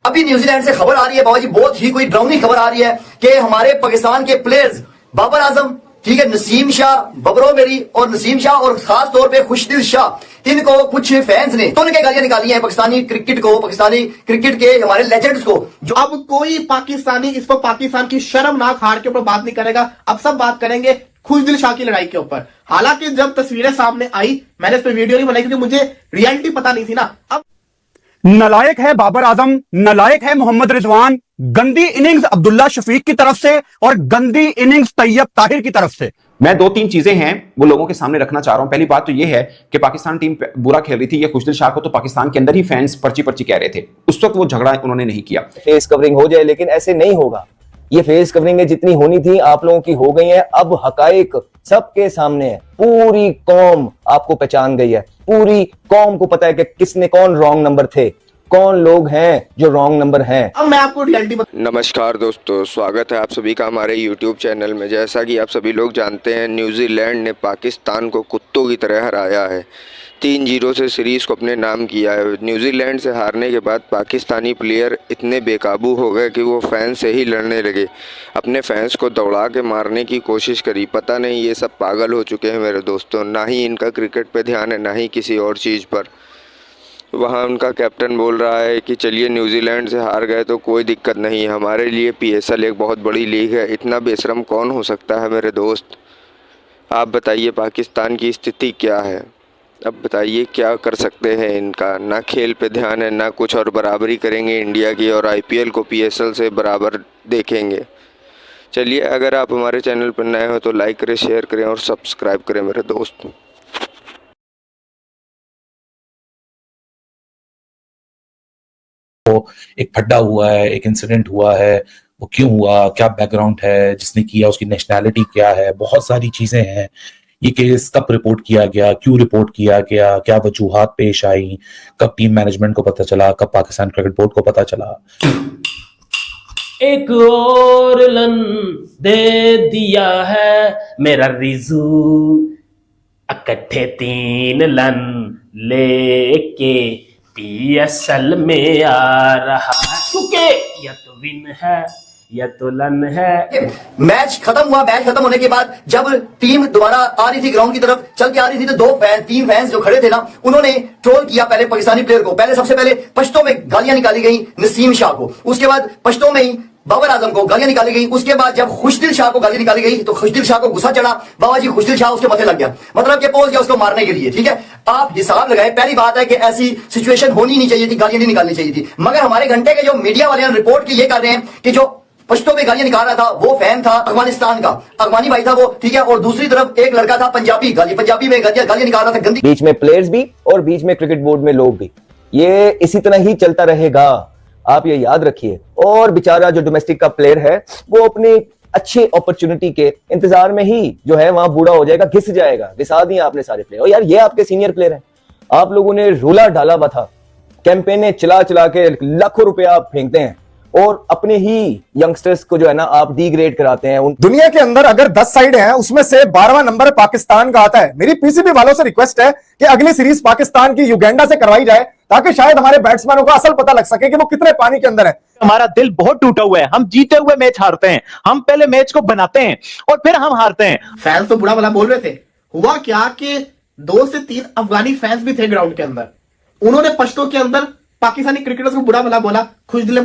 अभी न्यूजीलैंड से खबर आ रही है बाबा जी, बहुत ही कोई डरावनी खबर आ रही है कि हमारे पाकिस्तान के प्लेयर्स बाबर आजम, ठीक है, नसीम शाह, बबरो मेरी और नसीम शाह और खास तौर पे खुशदिल शाह, इनको कुछ फैंस ने तो गालियां निकाली हैं पाकिस्तानी क्रिकेट को, पाकिस्तानी क्रिकेट के हमारे लेजेंड्स को। जो अब कोई पाकिस्तानी इस पर पाकिस्तान की शर्मनाक हार के ऊपर बात नहीं करेगा। अब सब बात करेंगे खुशदिल शाह की लड़ाई के ऊपर। हालांकि जब तस्वीरें सामने आई, मैंने इस पर वीडियो नहीं बनाई क्योंकि मुझे रियलिटी पता नहीं थी ना। अब नालायक है बाबर आजम, नालायक है मोहम्मद रिजवान, गंदी इनिंग्स अब्दुल्ला शफीक की तरफ से और गंदी इनिंग्स तैयब ताहिर की तरफ से। मैं दो तीन चीजें हैं वो लोगों के सामने रखना चाह रहा हूं। पहली बात तो ये है कि पाकिस्तान टीम बुरा खेल रही थी, ये खुशदिल शाह को तो पाकिस्तान के अंदर ही फैंस पर्ची पर्ची कह रहे थे, उस वक्त वो झगड़ा उन्होंने नहीं किया। फेस कवरिंग हो जाए, लेकिन ऐसे नहीं होगा। ये फेस कवरिंग जितनी होनी थी आप लोगों की हो गई है। अब हकाइक सबके सामने है, पूरी कौम आपको पहचान गई है, पूरी कौम को पता है कि किसने कौन रॉन्ग नंबर थे, कौन लोग हैं जो रॉन्ग नंबर हैं। अब मैं आपको रियलिटी नमस्कार दोस्तों, स्वागत है आप सभी का हमारे YouTube चैनल में। जैसा कि आप सभी लोग जानते हैं, न्यूजीलैंड ने पाकिस्तान को कुत्तों की तरह हराया है। 3-0 से सीरीज़ को अपने नाम किया है। न्यूजीलैंड से हारने के बाद पाकिस्तानी प्लेयर इतने बेकाबू हो गए कि वो फैंस से ही लड़ने लगे, अपने फैंस को दौड़ा के मारने की कोशिश करी। पता नहीं ये सब पागल हो चुके हैं मेरे दोस्तों, ना ही इनका क्रिकेट पे ध्यान है ना ही किसी और चीज़ पर। वहाँ उनका कैप्टन बोल रहा है कि चलिए न्यूजीलैंड से हार गए तो कोई दिक्कत नहीं है, हमारे लिए PSL एक बहुत बड़ी लीग है। इतना बेशरम कौन हो सकता है मेरे दोस्त? आप बताइए पाकिस्तान की स्थिति क्या है? अब बताइए क्या कर सकते हैं इनका? ना खेल पे ध्यान है ना कुछ, और बराबरी करेंगे इंडिया की और IPL को PSL से बराबर देखेंगे। चलिए, अगर आप हमारे चैनल पर नए हो तो लाइक करें, शेयर करें और सब्सक्राइब करें मेरे दोस्त। एक फड्डा हुआ है, एक इंसिडेंट हुआ है, वो क्यों हुआ, क्या बैकग्राउंड है, जिसने किया उसकी नेशनैलिटी क्या है, बहुत सारी चीजें हैं। ये केस कब रिपोर्ट किया गया, क्यों रिपोर्ट किया गया, क्या वजूहात पेश आई, कब टीम मैनेजमेंट को पता चला, कब पाकिस्तान क्रिकेट बोर्ड को पता चला। एक और लन दे दिया है मेरा रिजू, इकट्ठे 3 लन लेके PSL में आ रहा है, क्योंकि या तो विन है या तो लन है। मैच खत्म हुआ, मैच खत्म होने के बाद जब टीम दोबारा आ रही थी, ग्राउंड की तरफ चल के आ रही थी, तो 3 फैंस जो खड़े थे ना, उन्होंने ट्रोल किया पहले पाकिस्तानी प्लेयर को। पहले सबसे पहले पश्तो में गालियां निकाली गई नसीम शाह को, उसके बाद पश्तो में ही बाबर आजम को गालियां निकाली गई, उसके बाद जब खुशदिल शाह को गाली निकाली गई तो खुशदिल शाह को गुस्सा चढ़ा, बाबा जी खुशदिल शाह उसके माथे लग गया, मतलब कि पहुंच गया उसको मारने के लिए। ठीक है, आप हिसाब लगाए, पहली बात है कि ऐसी सिचुएशन होनी नहीं चाहिए थी, गालियां नहीं निकालनी चाहिए थी। मगर हमारे घंटे के जो मीडिया वाले ने रिपोर्ट की, ये कर रहे हैं कि जो पश्तो में गालियां निकाल रहा था वो फैन था अफगानिस्तान का, अफगानी भाई था वो, ठीक है, और दूसरी तरफ एक लड़का था पंजाबी में गालियां निकाल रहा था गंदी। बीच में प्लेयर्स भी और बीच में क्रिकेट बोर्ड में लोग भी, ये इसी तरह ही चलता रहेगा, आप ये याद रखिए। और बेचारा जो डोमेस्टिक का प्लेयर है वो अपनी अच्छी अपॉर्चुनिटी के इंतजार में ही जो है वहां बूढ़ा हो जाएगा, घिस जाएगा। घिसा दिए आपने सारे प्लेयर। और यार ये आपके सीनियर प्लेयर हैं, आप लोगों ने रूला डाला हुआ था, कैंपेने चला चला के लाखों रुपया आप फेंकते हैं और अपने ही यंगस्टर्स को जो है ना आप डिग्रेड कराते हैं। दुनिया के अंदर अगर 10 साइड हैं उसमें से 12वां नंबर पाकिस्तान का आता है। मेरी PCB वालों से रिक्वेस्ट है कि अगली सीरीज पाकिस्तान की युगांडा से करवाई जाए, ताकि शायद हमारे बैट्समैनों को असल पता लग सके कि वो कितने पानी के अंदर है। हमारा दिल बहुत टूटा हुआ है, हम जीते हुए मैच हारते हैं, हम पहले मैच को बनाते हैं और फिर हम हारते हैं। फैंस तो बुरा भला बोल रहे थे। हुआ क्या कि 2 से 3 अफगानी फैंस भी थे ग्राउंड के अंदर, उन्होंने पश्तो के अंदर पाकिस्तानी क्रिकेटर्स को बुरा भला बोला, खुशदिल